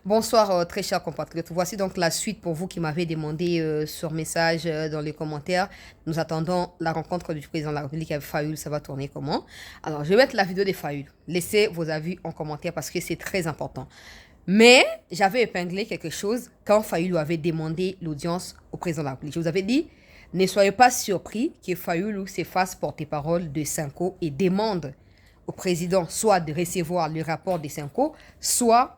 Bonsoir, très chers compatriotes. Voici donc la suite pour vous qui m'avez demandé sur message dans les commentaires. Nous attendons la rencontre du président de la République avec Fayoul. Ça va tourner comment? Alors, je vais mettre la vidéo de Fayoul. Laissez vos avis en commentaire parce que c'est très important. Mais j'avais épinglé quelque chose quand Fayoul avait demandé l'audience au président de la République. Je vous avais dit, ne soyez pas surpris que Fayoul se fasse porte-parole de Cinco et demande au président soit de recevoir le rapport de Cinco, soit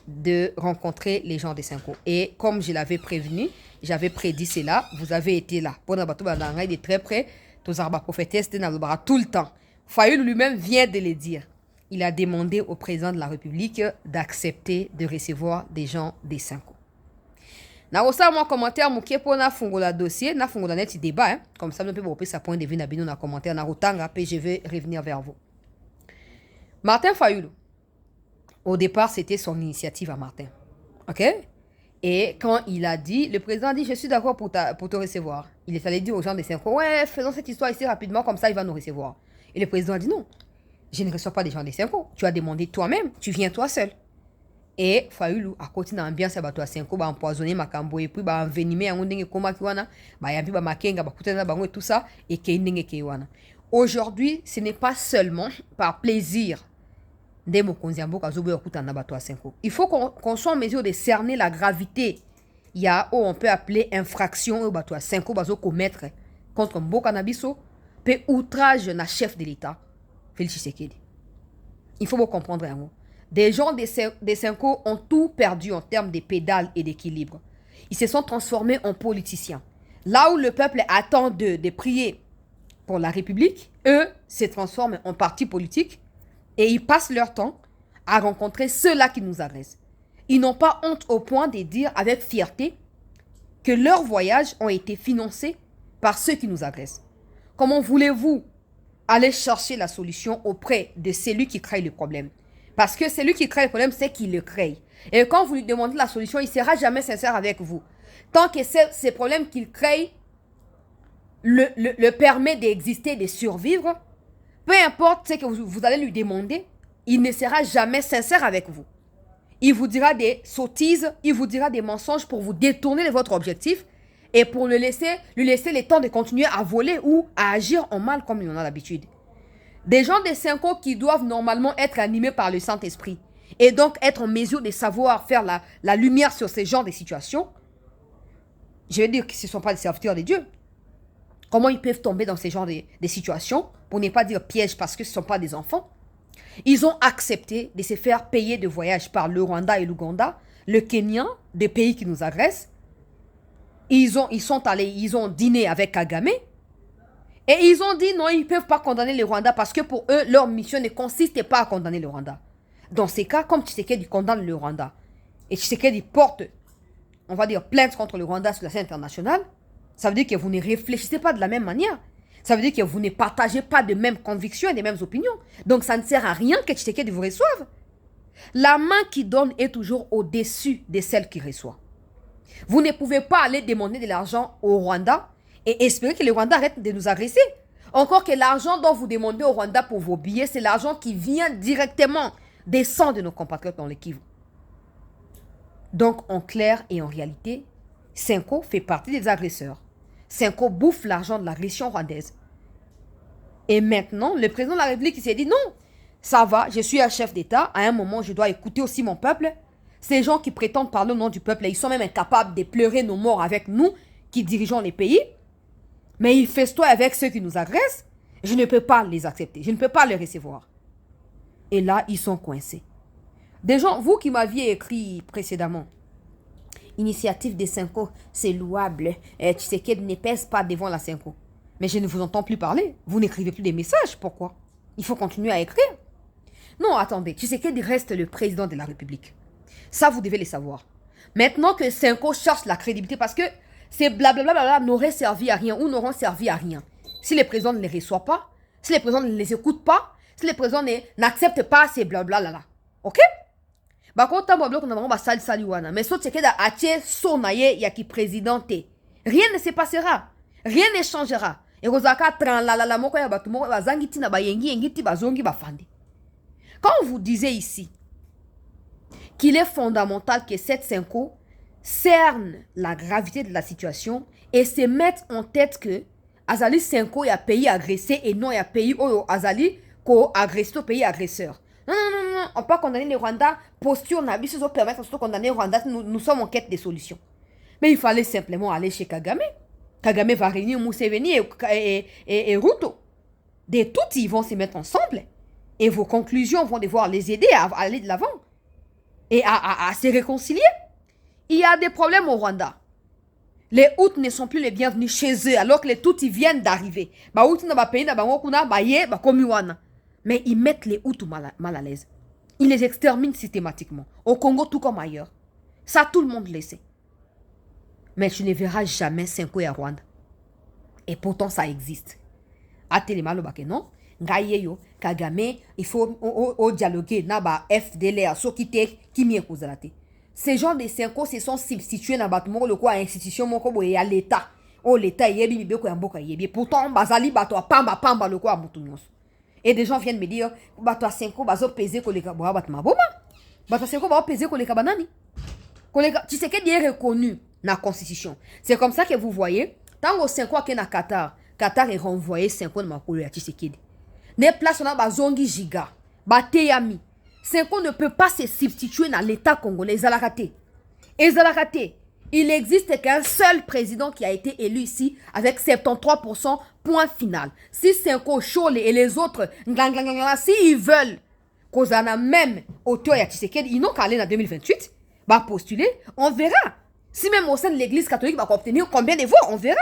de rencontrer les gens de Cinco. Et comme je l'avais prévenu, j'avais prédit cela, vous avez été là. Pour de très près, tous arba prophétesse de tout le temps. Fayoul lui-même vient de le dire. Il a demandé au président de la République d'accepter de recevoir des gens de Cinco. Na osa moi commentaire mukie pour na fungola dossier, na fungola net débat, hein? Comme ça, nous pouvons opérer sa point de vue na bino na commentaire na rotanga, puis je vais revenir vers vous. Martin Fayoulou. Au départ, c'était son initiative à Martin. OK? Et quand il a dit, le président a dit, je suis d'accord pour te recevoir. Il est allé dire aux gens de Cinco, ouais, faisons cette histoire ici rapidement, comme ça, il va nous recevoir. Et le président a dit, non, je ne reçois pas des gens de Cinco. Tu as demandé toi-même, tu viens toi seul. Et Fayoulou a continué à ambiance à Cinco, à empoisonner Makambo, et puis à envenimer un ndenge koma kiwana, à yambi ba makenga, ba kutena bango et tout ça, et kendenge kiwana. Aujourd'hui, ce n'est pas seulement par plaisir. Il faut qu'on soit en mesure de cerner la gravité. Il y a où on peut appeler infraction au bateau à 5 ans commettre contre Mboka Nabiso, puis outrage na chef de l'État, Félix Tshisekedi. Il faut vous comprendre un mot. Des gens des 5 ans ont tout perdu en termes de pédales et d'équilibre. Ils se sont transformés en politiciens. Là où le peuple attend de prier pour la République, eux se transforment en parti politique. Et ils passent leur temps à rencontrer ceux-là qui nous agressent. Ils n'ont pas honte au point de dire avec fierté que leurs voyages ont été financés par ceux qui nous agressent. Comment voulez-vous aller chercher la solution auprès de celui qui crée le problème? Parce que celui qui crée le problème, c'est qu'il le crée. Et quand vous lui demandez la solution, il ne sera jamais sincère avec vous. Tant que ces problèmes qu'il crée le permet d'exister, de survivre, peu importe ce que vous allez lui demander, il ne sera jamais sincère avec vous. Il vous dira des sottises, il vous dira des mensonges pour vous détourner de votre objectif et pour lui laisser le temps de continuer à voler ou à agir en mal comme il en a l'habitude. Des gens de 5 ans qui doivent normalement être animés par le Saint-Esprit et donc être en mesure de savoir faire la lumière sur ces genres de situations, je vais dire que ce ne sont pas des serviteurs de Dieu. Comment ils peuvent tomber dans ces genres de situations, pour ne pas dire piège parce que ce ne sont pas des enfants. Ils ont accepté de se faire payer de voyage par le Rwanda et l'Ouganda, le Kenya, des pays qui nous agressent. Ils sont allés, ils ont dîné avec Kagame. Et ils ont dit non, ils ne peuvent pas condamner le Rwanda parce que pour eux, leur mission ne consiste pas à condamner le Rwanda. Dans ces cas, comme Tshisekedi condamne le Rwanda, et Tshisekedi porte, on va dire, plainte contre le Rwanda sur la scène internationale, ça veut dire que vous ne réfléchissez pas de la même manière. Ça veut dire que vous ne partagez pas de mêmes convictions et des mêmes opinions. Donc ça ne sert à rien que Tshisekedi vous reçoive. La main qui donne est toujours au-dessus de celle qui reçoit. Vous ne pouvez pas aller demander de l'argent au Rwanda et espérer que le Rwanda arrête de nous agresser. Encore que l'argent dont vous demandez au Rwanda pour vos billets, c'est l'argent qui vient directement des sangs de nos compatriotes dans le Kivu. Donc en clair et en réalité, Cinco fait partie des agresseurs. Cinco bouffe l'argent de l'agression rwandaise. Et maintenant, le président de la République s'est dit non, ça va, je suis un chef d'État, à un moment je dois écouter aussi mon peuple. Ces gens qui prétendent parler au nom du peuple, ils sont même incapables de pleurer nos morts avec nous, qui dirigeons les pays. Mais ils festoient avec ceux qui nous agressent. Je ne peux pas les accepter, je ne peux pas les recevoir. Et là, ils sont coincés. Des gens, vous qui m'aviez écrit précédemment, initiative des Cinco, c'est louable. Tshisekedi ne pèse pas devant la Cinco. Mais je ne vous entends plus parler. Vous n'écrivez plus des messages. Pourquoi? Il faut continuer à écrire. Non, attendez. Tshisekedi reste le président de la République. Ça, vous devez le savoir. Maintenant que Cinco cherche la crédibilité, parce que ces blablabla n'auraient servi à rien ou n'auront servi à rien. Si le président ne les reçoit pas, si le président ne les écoute pas, si le président n'accepte pas ces blablabla. OK? Mais so Tshisekedi atie sonaye ya ki présidenté. Rien ne se passera. Rien ne changera. Et Rosaka tranlalala moko ya batu moko bazangi tina bayengi bazongi bafandi. Quand vous disiez ici qu'il est fondamental que cette Senko cerne la gravité de la situation et se mette en tête que Azali Senko est un pays agressé et non un pays où Azali ko agressé au pays agresseur. Non, non, non, non, on peut condamner le Rwanda, posture n'a pas permettre de condamner le Rwanda, nous sommes en quête de solutions. Mais il fallait simplement aller chez Kagame. Kagame va réunir Museveni et Ruto. Des Tutsis, ils vont se mettre ensemble. Et vos conclusions vont devoir les aider à aller de l'avant. Et à se réconcilier. Il y a des problèmes au Rwanda. Les Hutus ne sont plus les bienvenus chez eux alors que les Tutsis viennent d'arriver. Mais ils mettent les Hutus mal à l'aise. Ils les exterminent systématiquement. Au Congo, tout comme ailleurs. Ça, tout le monde le sait. Mais tu ne verras jamais Senko et Rwanda. Et pourtant, ça existe. A Télémalo non? Ngayeyo, Kagame, il faut dialoguer. Naba FDLR, so qui m'y est. Ces gens de Senko se sont substitués dans le quoi institution moko et à l'État. Oh, l'État est bien, pourtant, Bazali bato pamba le quoi moutounios. Et des gens viennent me dire, bato Senko bazo peser ko les kabwa bat maboma. Bato Senko bazo peser ko les kabanani. Tu sais qu'il est reconnu dans la constitution. C'est comme ça que vous voyez, tant que Senko est dans Qatar, Qatar est renvoyé Senko dans ma couleur à Tshisekedi. Les places on a bazongi giga, bateyami. Senko ne peut pas se substituer dans l'État congolais. Il existe qu'un seul président qui a été élu ici avec 73%, point final. Si Senko, Chole et les autres, s'ils veulent qu'on en a même auteur à Tshisekedi, ils n'ont qu'à aller en 2028, bah postuler, on verra. Si même au sein de l'église catholique va obtenir combien de voix, on verra.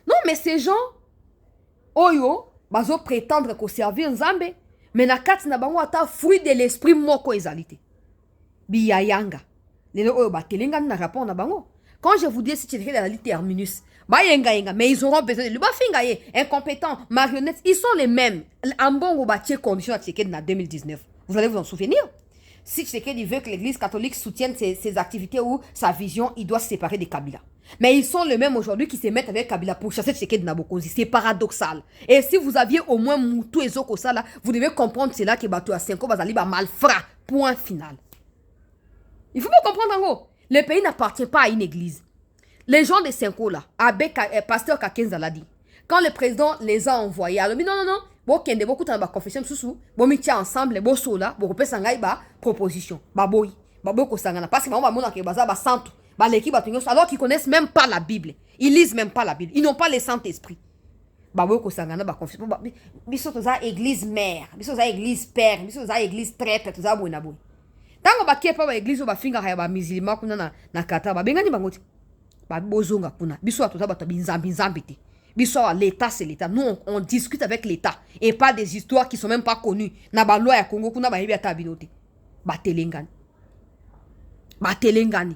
Non, mais ces gens, oyo, bazo prétendre qu'on servir Nzambe, mais na kati na bango ata fruit de l'esprit moko ezalité. Biyayanga. Lelo oyo batelenga na rapport na bango. Quand je vous dis si tu es dans la terminus, mais ils auront besoin de lui. Incompétents, marionnettes, ils sont les mêmes. Ambongo batie condition à Tshisekedi en 2019. Vous allez vous en souvenir. Si Tshisekedi veut que l'église catholique soutienne ses activités ou sa vision, il doit se séparer de Kabila. Mais ils sont les mêmes aujourd'hui qui se mettent avec Kabila pour chasser Tshisekedi Nabokozi. C'est paradoxal. Et si vous aviez au moins Moutou et Zokosa là, vous devez comprendre c'est là que Bato à 5 ans, Bazali ba malfrat. Point final. Il faut pas comprendre en gros. Le pays n'appartient pas à une église. Les gens de Senko là, pasteur Kakenza l'a dit. Quand le président les a envoyés, alors non, non, non. Bon, qu'il y a beaucoup de confession sous bon, mis ensemble, bon, sola, bon, repère sangai, bah, proposition, bah, boy, bah, beaucoup sangana. Parce que maman, mon aké, bah, bah, santo, bah, l'équipe, alors qu'ils connaissent même pas la Bible. Ils lisent même pas la Bible. Ils n'ont pas le Saint-Esprit. Bah, beaucoup sangana, bah, confession, bah, biso, tout ça, église mère, biso, ça, église père, biso, ça, église traître, tout ça, bon, bon. Tant que bah, qui pas église, bah, finga, bah, musulman, kuna, na kata, bah, bengani, bangoti. Bah, bozonga, kuna, biso, tout ça, bah, binzambiti. L'État, c'est l'État. Nous, on discute avec l'État. Et pas des histoires qui ne sont même pas connues. Naba loi ya Congo, kuna ba yebi atabinote. Batelengani. Batelengani.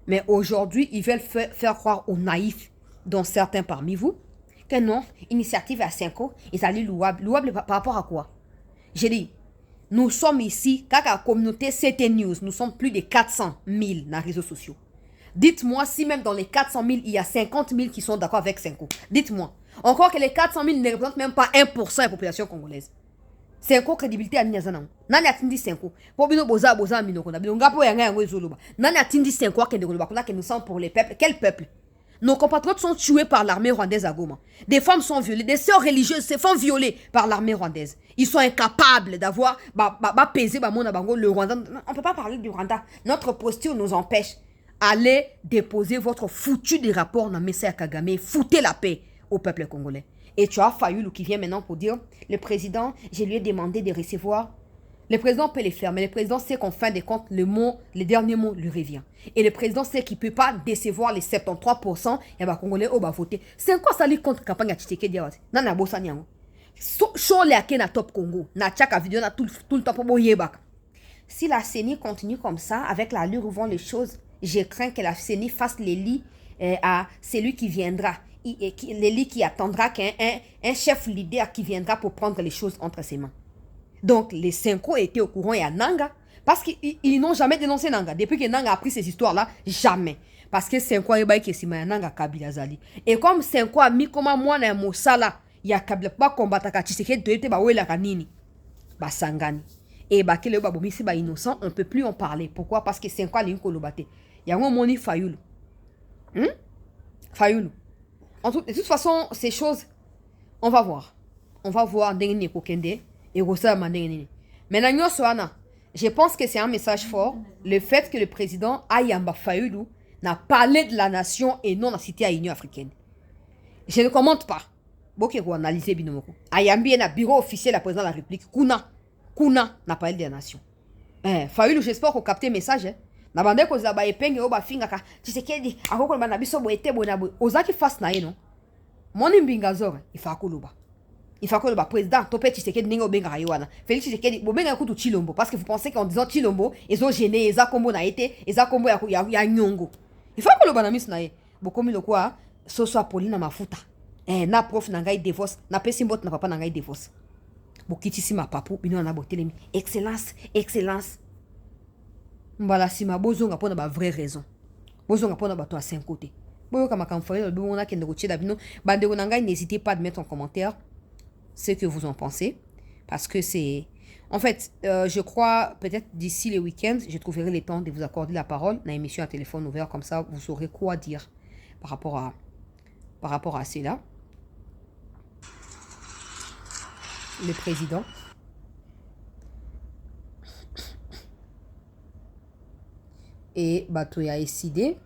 Mais aujourd'hui, ils veulent faire croire aux naïfs, dont certains parmi vous, que non, initiative à 5 ans, ils allaient louable. Louable par rapport à quoi? J'ai dit, nous sommes ici, car la communauté CT News, nous sommes plus de 400 000 dans les réseaux sociaux. Dites-moi si même dans les 400 000, il y a 50 000 qui sont d'accord avec Senko. Dites-moi. Encore que les 400 000 ne représentent même pas 1% de la population congolaise. Senko crédibilité à Niazana. Nani atindi Senko. Pour bino boza mino kona. Bino ngapo yanga yango ezoloba. Nani atindi Senko que nous sommes pour les peuples. Quel peuple? Nos compatriotes sont tués par l'armée rwandaise à Goma. Des femmes sont violées. Des sœurs religieuses se font violer par l'armée rwandaise. Ils sont incapables d'avoir pesé le Rwanda. On ne peut pas parler du Rwanda. Notre posture nous empêche. Allez déposer votre foutu des rapports dans Messiah Kagame. Foutez la paix au peuple congolais. Et tu as Fayoulou qui vient maintenant pour dire, le président, je lui ai demandé de recevoir. Le président peut les faire, mais le président sait qu'en fin de compte, le dernier mot lui revient. Et le président sait qu'il ne peut pas décevoir les 73%. Et les Congolais va voter. C'est quoi ça, lui, contre campagne à Tshisekedi? Nana bossa nyango. Sur les na top Congo, na tchaka vidéo, na tout le temps pour yebaka. Si la CENI continue comme ça, avec l'allure où vont les choses, je crains que la CENI fasse les lits à celui qui viendra. Les lits qui attendra qu'un chef leader qui viendra pour prendre les choses entre ses mains. Donc, les Senko étaient au courant et à Nanga. Parce qu'ils n'ont jamais dénoncé Nanga. Depuis que Nanga a pris ces histoires-là, jamais. Parce que Senko a dit que Nanga Kabila Zali. Et comme Senko a mis comme moi dans Mosala, il y a Kabila pas combattre à Tshisekedi de Ete Bawela Kanini. Basangani. et bah que le babomi c'est bah innocent, on peut plus en parler. Pourquoi? Parce que c'est quoi l'inko lobate. Il y a un moni Fayoulou. Fayoulou. De toute façon, ces choses, on va voir. On va voir ndenge kokende et rosa mandenge. Maintenant je pense que c'est un message fort, le fait que le président Ayamba Fayoulou n'a parlé de la nation et non a cité à l'Union africaine. Je ne commente pas. Boke ko analyser binomoko. Ayambi est le bureau officiel de la présidente de la République. Kuna n'a parlé de la nation. Fayoulou, j'espère qu'on capte le message. Na bande ko zaba epenge o ba finga ka. Tshisekedi akoko bana biso boete bona bo. Ozaki face na ye non. Moni mbinga zore ifakoloba. Ifakoloba président topé Tshisekedi ningo benga yowana. Félix Tshisekedi bo benga kutu Chilombo parce que vous pensez qu'en disant Chilombo, ils ont gêné eza kombo na été, eza kombo ya nyongo. Ifakoloba na mis na ye. Bo komi lokwa soso Apolline mafuta. Na prof na ngai divorce, na pesi mbot na papa na ngai divorce. Bo kitisi ma papu bino na botelemi. Excellence. Mbala sima bozonga pona ba vraie raison. Bozonga pona ba to à 5 côtés. Boyo kama kamfaya le on a kende ko tcheda bino bande ko nanga, n'hésitez pas à mettre en commentaire ce que vous en pensez parce que c'est en fait je crois peut-être d'ici le week-end, je trouverai le temps de vous accorder la parole dans l'émission à téléphone ouvert, comme ça vous saurez quoi dire par rapport à cela. Le président et Batoya a décidé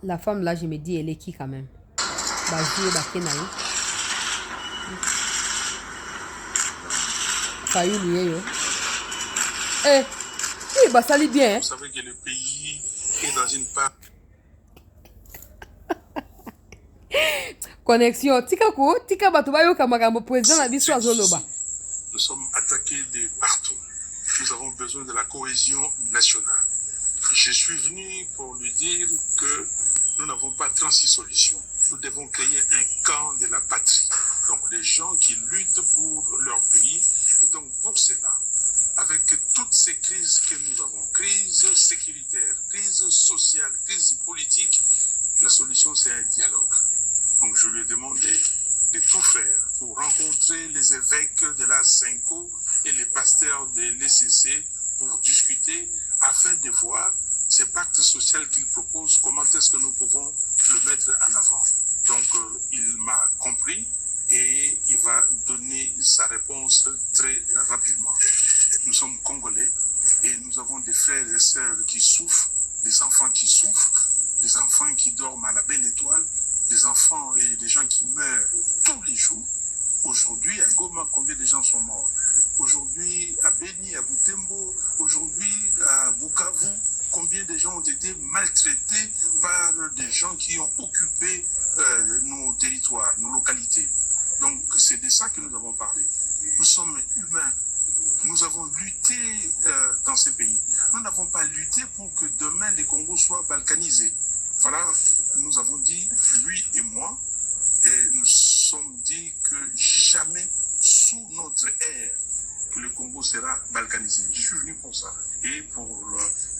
la femme là, je me dis elle est qui quand même? Ça lui bien. Vous savez que le pays est dans une part. Connexion. Tika batubayo kamagambo président na biso azoloba. Nous sommes attaqués de partout. Nous avons besoin de la cohésion nationale. Je suis venu pour lui dire que nous n'avons pas 36 solutions. Nous devons créer un camp de la patrie. Donc les gens qui luttent pour leur pays. Et donc pour cela, avec toutes ces crises que nous avons, crise sécuritaire, crise sociale, crise politique, la solution c'est un dialogue. Donc je lui ai demandé de tout faire pour rencontrer les évêques de la Cinco et les pasteurs de l'ECC pour discuter afin de voir ce pacte social qu'il propose, comment est-ce que nous pouvons le mettre en avant. Donc il m'a compris et il va donner sa réponse très rapidement. Nous sommes Congolais et nous avons des frères et sœurs qui souffrent, des enfants qui souffrent, des enfants qui dorment à la belle étoile, des enfants et des gens qui meurent tous les jours. Aujourd'hui, à Goma, combien de gens sont morts? Aujourd'hui, à Beni, à Butembo, aujourd'hui, à Bukavu, combien de gens ont été maltraités par des gens qui ont occupé nos territoires, nos localités. Donc, c'est de ça que nous avons parlé. Nous sommes humains. Nous avons lutté dans ces pays. Nous n'avons pas lutté pour que demain les Congos soient balkanisés. Voilà, nous avons dit, lui et moi, et nous sommes dit que jamais sous notre ère que le Congo sera balkanisé. Je suis venu pour ça et pour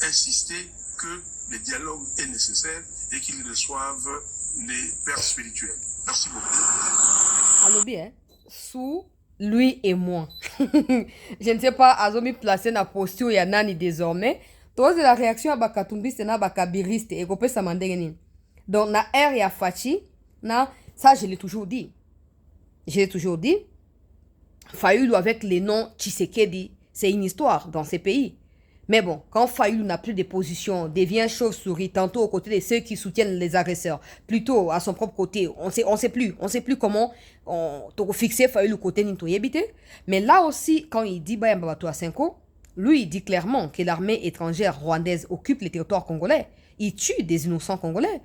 insister que le dialogue est nécessaire et qu'ils reçoivent les pères spirituels. Merci beaucoup. Allô bien, sous lui et moi. Je ne sais pas, Azomi placé na posture ya nani désormais. Toi, la réaction à Bakatumbi, c'est na Bakabiriste et Gopé Samandengeni. Donc, na R ya Fachi, na, ça je l'ai toujours dit. Je l'ai toujours dit. Fayoulou avec les noms Tshisekedi, c'est une histoire dans ces pays. Mais bon, quand Fayoulou n'a plus de position, devient chauve-souris, tantôt aux côtés de ceux qui soutiennent les agresseurs, plutôt à son propre côté, on sait plus comment on fixer Fayoulou côté Nintoyébité. Mais là aussi, quand il dit Bayambabato à Senko, lui, il dit clairement que l'armée étrangère rwandaise occupe les territoires congolais. Ils tuent des innocents congolais.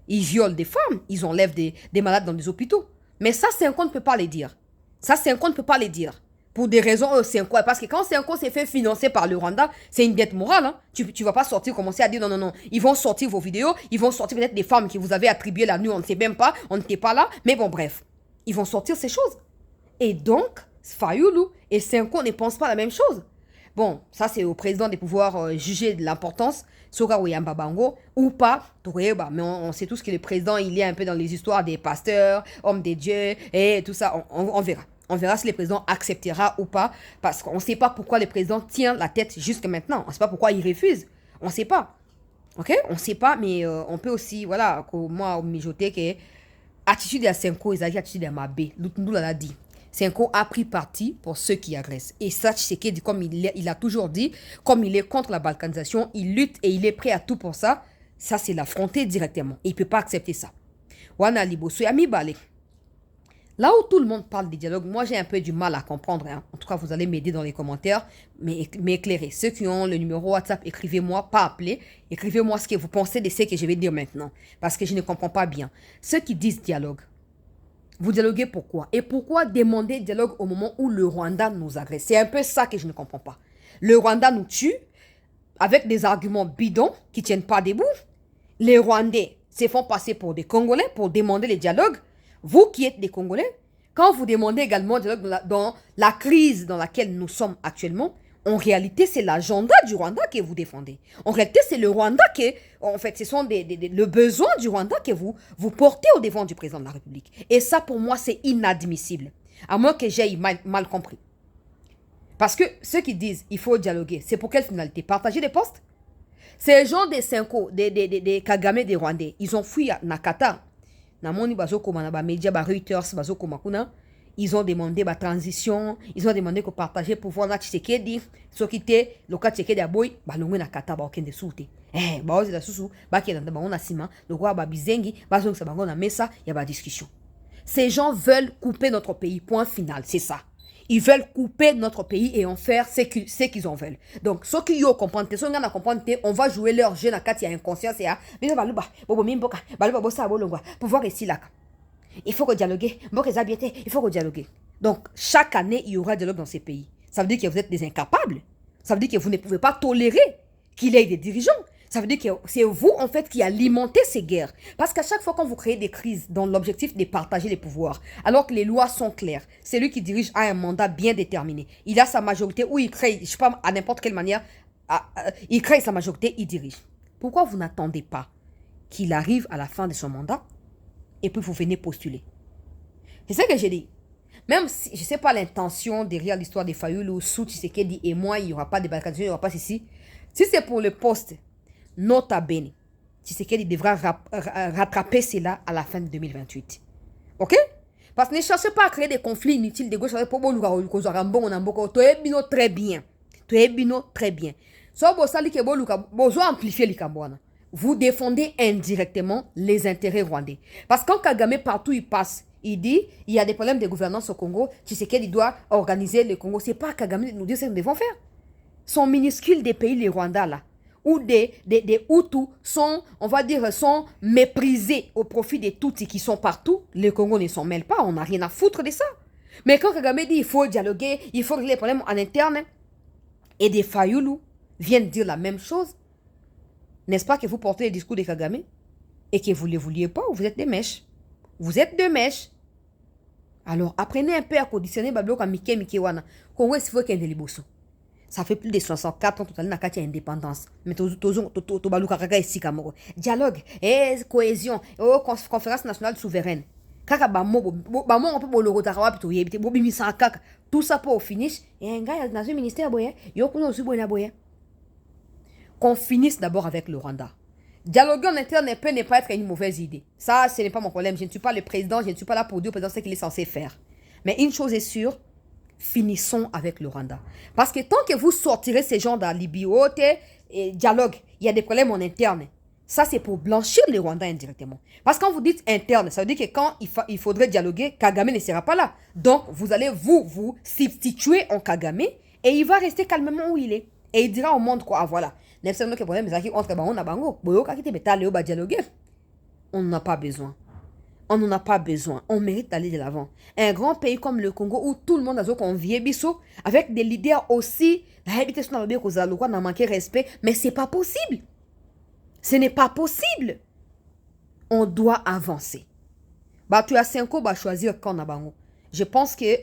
Ils violent des femmes. Ils enlèvent des malades dans des hôpitaux. Mais ça, Senko ne peut pas les dire. Ça, Senko ne peut pas les dire. Pour des raisons, Senko. Parce que quand Senko s'est fait financer par le Rwanda, c'est une dette morale. Hein. Tu ne vas pas sortir, commencer à dire non. Ils vont sortir vos vidéos. Ils vont sortir peut-être des femmes que vous avez attribuées la nuit. On ne sait même pas. On n'était pas là. Mais bon, bref. Ils vont sortir ces choses. Et donc, Fayoulou et Senko ne pensent pas la même chose. Bon, ça c'est au président de pouvoir juger de l'importance, Soka Oyamba Bango, ou pas, mais on sait tous que le président, il est un peu dans les histoires des pasteurs, hommes des dieux, et tout ça, on verra. On verra si le président acceptera ou pas, parce qu'on ne sait pas pourquoi le président tient la tête jusqu'à maintenant. On ne sait pas pourquoi il refuse. On ne sait pas. Ok? On ne sait pas, mais on peut aussi, voilà, moi, mijoter que attitude à Senko, ils attitude à Mabé. Nous l'a dit. Senko a pris parti pour ceux qui agressent. Et ça, Tshisekedi, comme il a toujours dit, comme il est contre la balkanisation, il lutte et il est prêt à tout pour ça. Ça, c'est l'affronter directement. Et il ne peut pas accepter ça. Wana Liboso, Ami Balé. Là où tout le monde parle des dialogues, moi j'ai un peu du mal à comprendre. Hein. En tout cas, vous allez m'aider dans les commentaires, m'éclairer. Ceux qui ont le numéro WhatsApp, écrivez-moi, pas appeler. Écrivez-moi ce que vous pensez de ce que je vais dire maintenant. Parce que je ne comprends pas bien. Ceux qui disent dialogue, vous dialoguez pourquoi? Et pourquoi demander dialogue au moment où le Rwanda nous agresse? C'est un peu ça que je ne comprends pas. Le Rwanda nous tue avec des arguments bidons qui ne tiennent pas debout. Les Rwandais se font passer pour des Congolais pour demander les dialogues. Vous qui êtes des Congolais, quand vous demandez également dans la crise dans laquelle nous sommes actuellement, en réalité, c'est l'agenda du Rwanda que vous défendez. En réalité, c'est le Rwanda qui, en fait, ce sont le besoin du Rwanda que vous portez au devant du président de la République. Et ça, pour moi, c'est inadmissible. À moins que j'aie mal compris. Parce que ceux qui disent il faut dialoguer, c'est pour quelle finalité? Partager des postes? Ces gens des Senko, des Kagame, des Rwandais, ils ont fui à Nakata. Namoni bazoko manaba média ba Reuters bazoko makuna, ils ont demandé la transition, ils ont demandé que partager pouvoir na Tshisekedi, sokite loka Tshisekedi aboy balongwe na kata ba okende soute. Ba ozi la susu ba ki na ba on sima, lokwa ba bizengi, ba zonga ba na mesa, ya ba discussion. Ces gens veulent couper notre pays, point final, c'est ça. Ils veulent couper notre pays et en faire ce qu'ils en veulent. Donc, ceux qui ont compris, on va jouer leur jeu dans il y a inconscience. Pouvoir ici là. Il faut que dialoguer. Il faut que dialoguer. Donc, chaque année, il y aura dialogue dans ces pays. Ça veut dire que vous êtes des incapables. Ça veut dire que vous ne pouvez pas tolérer qu'il y ait des dirigeants. Ça veut dire que c'est vous, en fait, qui alimentez ces guerres. Parce qu'à chaque fois quand vous créez des crises dans l'objectif de partager les pouvoirs, alors que les lois sont claires, c'est lui qui dirige a un mandat bien déterminé. Il a sa majorité ou il crée, je ne sais pas, à n'importe quelle manière, il crée sa majorité, il dirige. Pourquoi vous n'attendez pas qu'il arrive à la fin de son mandat et puis vous venez postuler? C'est ça que j'ai dit. Même si je ne sais pas l'intention derrière l'histoire des Fayoulou ou Sou Tshisekedi et moi, il n'y aura pas de balkanisation, il n'y aura pas ceci. Si c'est pour le poste, nota bene, Tshisekedi devra rattraper cela à la fin de 2028. Ok? Parce que ne cherchez pas à créer des conflits inutiles de gauche pour très bien. Très bien. Vous défendez indirectement les intérêts rwandais. Parce que quand Kagame, partout il passe, il dit il y a des problèmes de gouvernance au Congo, Tshisekedi doit organiser le Congo. Ce n'est pas Kagame de nous dire ce que nous devons faire. Sont minuscules des pays, les Rwandais là, où des Hutus sont, on va dire, sont méprisés au profit des Tutsis qui sont partout. Les Congos ne s'en mêlent pas, on n'a rien à foutre de ça. Mais quand Kagame dit il faut dialoguer, il faut régler les problèmes en interne, et des Fayoulou viennent dire la même chose, n'est-ce pas que vous portez les discours de Kagame et que vous ne les vouliez pas ou vous êtes des mèches? Vous êtes des mèches. Alors apprenez un peu à conditionner Bablo comme Mike Wana. Congo est-ce qu'il faut qu'il y ait des libosso. Ça fait plus de 64 ans que tu as indépendance. Mais tu dialogue, cohésion, conférence nationale souveraine. Tout ça pour finish. Et un gars dans un ministère, qu'on finisse d'abord avec le Rwanda. Dialoguer en interne peut ne pas être une mauvaise idée. Ça, ce n'est pas mon problème. Je ne suis pas le président, je ne suis pas là pour dire au président ce qu'il est censé faire. Mais une chose est sûre, finissons avec le Rwanda. Parce que tant que vous sortirez ces gens dans la Libye, et dialogue, il y a des problèmes en interne. Ça, c'est pour blanchir les Rwandais indirectement. Parce que quand vous dites interne, ça veut dire que quand il faudrait dialoguer, Kagame ne sera pas là. Donc, vous allez vous substituer en Kagame et il va rester calmement où il est. Et il dira au monde quoi, ah voilà. On n'en a pas besoin. On n'en a pas besoin. On mérite d'aller de l'avant. Un grand pays comme le Congo où tout le monde a convié Bisso, avec des leaders aussi, n'a manqué respect, mais c'est pas possible. Ce n'est pas possible. On doit avancer. Bah, tu as 5 ans, bah, choisir quand on a bango. Je pense que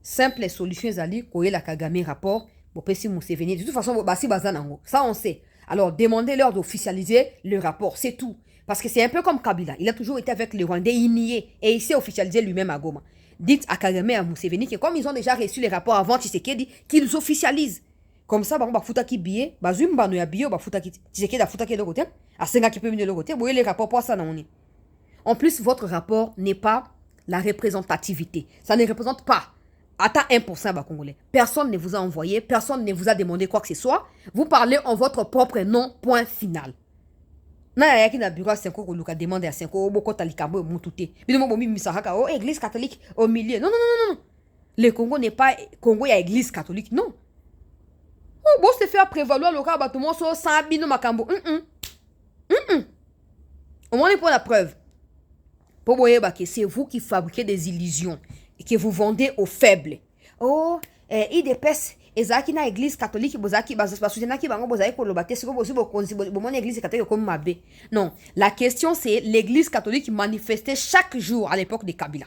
simple solution, Zali, koye la Kagame rapport, Bopesi Museveni. De toute façon, Basi Bazanango. Ça, on sait. Alors, demandez-leur d'officialiser le rapport. C'est tout. Parce que c'est un peu comme Kabila. Il a toujours été avec les Rwandais, il niait. Et il s'est officialisé lui-même à Goma. Dites à Kagame et à Museveni que comme ils ont déjà reçu les rapports avant Tshisekedi, qu'ils officialisent. Comme ça, bah, futa ki billet, bah, zumba no ya billet, bah, futa ki Tshisekedi a futa ki le côté. À 5 qui peut venir de l'autre côté. Vous voyez les rapports pour ça, non? En plus, votre rapport n'est pas la représentativité. Ça ne représente pas. Atteint 1% bah, Congolais. Personne ne vous a envoyé, personne ne vous a demandé quoi que ce soit. Vous parlez en votre propre nom, point final. Na ya ki na bureau 5 ko luka demande à 5 ko boko talikambo mututé. Bino mo mi misahaka oh église catholique au milieu. Non non non non. Le Congo n'est pas Congo ya église catholique non. Oh bon se faire prévaloir le cas tout le monde so 100 bino makambo. Au moins pour la preuve. Pour voyez que c'est vous qui fabriquez des illusions et que vous vendez aux faibles. Oh IDPS ezaki na église catholique bozaki basuzena ki bango bozaki ko lobate siko bozu bokonzi bomon église catholique comme mabe. Non, la question c'est l'église catholique manifestait chaque jour à l'époque de Kabila.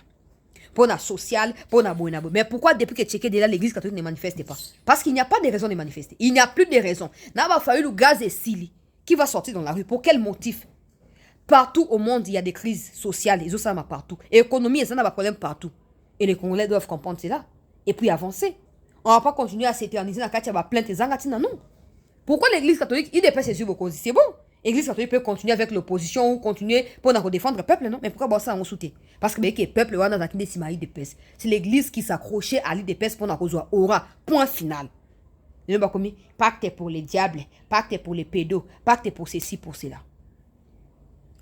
Pour la sociale, pour la bonabo. Mais pourquoi depuis que Tshisekedi est là l'église catholique ne manifeste pas? Parce qu'il n'y a pas de raison de manifester. Il n'y a plus de raison. N'a pas fallu le gaz et sili qui va sortir dans la rue pour quel motif? Partout au monde, il y a des crises sociales, et ça partout. Et l'économie, ça n'a pas de problème partout. Et les Congolais doivent comprendre cela. Et puis avancer. On ne va pas continuer à s'éterniser dans la plainte des Angatina, non. Pourquoi l'église catholique, il dépasse ses yeux beaucoup? C'est bon. L'église catholique peut continuer avec l'opposition ou continuer pour défendre le peuple, non? Mais pourquoi ça on soutient? Parce que le peuple, c'est l'église qui s'accrochait à l'IDPS pour la aura. Point final. Pacte pour les diables, pacte pour les pédos, pacte pour ceci, pour cela.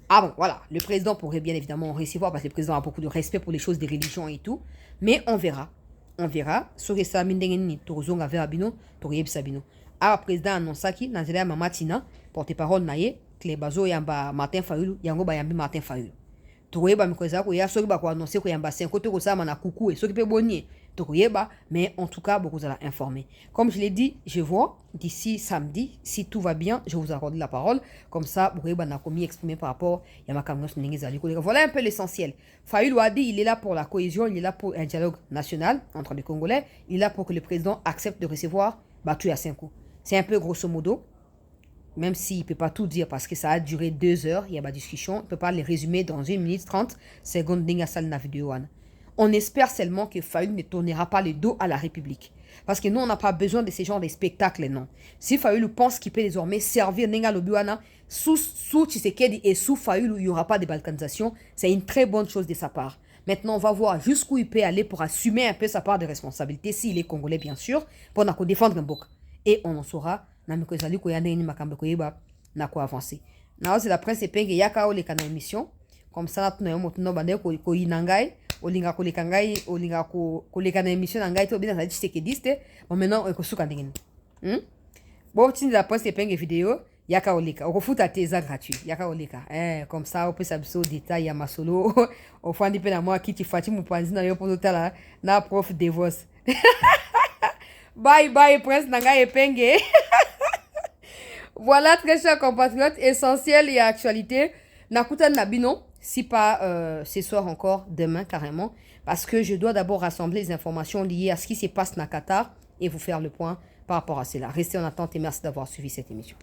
Ah bon, voilà, le président pourrait bien évidemment recevoir parce que le président a beaucoup de respect pour les choses des religions et tout. Mais on verra. On verra. Sur ça, mindengeni, torozonga vers abino, torieb sabino. Ah, président annonsaki, nazela mamatina, porte-parole naye, klebazo yamba Martin Fayulu, yango bayambi Martin Fayulu. Torieba mikoza ko ya soki ba ko annoncer ko yamba 5 côté ko ça mana kuku et soki pe boni. Torieba, mais en tout cas, beaucoup allez informer. Comme je l'ai dit, je vois d'ici samedi, si tout va bien, je vous accorde la parole. Comme ça, vous pouvez exprimer par rapport à ma voilà un peu l'essentiel. Fayulu a dit, il est là pour la cohésion, il est là pour un dialogue national entre les Congolais, il est là pour que le président accepte de recevoir Batu Yasenko. C'est un peu grosso modo, même s'il ne peut pas tout dire parce que ça a duré 2 heures, il y a ma discussion, il ne peut pas les résumer dans 1 minute 30 secondes dans la vidéo. On espère seulement que Fayulu ne tournera pas le dos à la République. Parce que nous, on n'a pas besoin de ces genres de spectacles, non. Si Fayulu pense qu'il peut désormais servir Nenga Lobuana, sous Tshisekedi et sous Fayulu, il n'y aura pas de balkanisation, c'est une très bonne chose de sa part. Maintenant, on va voir jusqu'où il peut aller pour assumer un peu sa part de responsabilité, s'il est congolais, bien sûr, pour défendre un bok. Et on en saura, na quoi avancer. C'est la presse epenge yaka ole kana émission. Comme ça, nous avons ko inangai. Olinga koleka ngai olinga koleka na émission na ngai to bien ça Tshisekedi bon maintenant ekosuka ndengeni bon tindi la presse epenge vidéo yaka oleka okofuta te eza gratuit yaka oleka comme ça on peut s'abso détail ya masolo ofandi pe na moi kiti fati mupanzi na yo poto tala na prof Devos bye bye presse na ngai epenge voilà très chers compatriotes essentiel et actualité nakuta nabino. Si pas ce soir encore, demain carrément, parce que je dois d'abord rassembler les informations liées à ce qui se passe dans Qatar et vous faire le point par rapport à cela. Restez en attente et merci d'avoir suivi cette émission.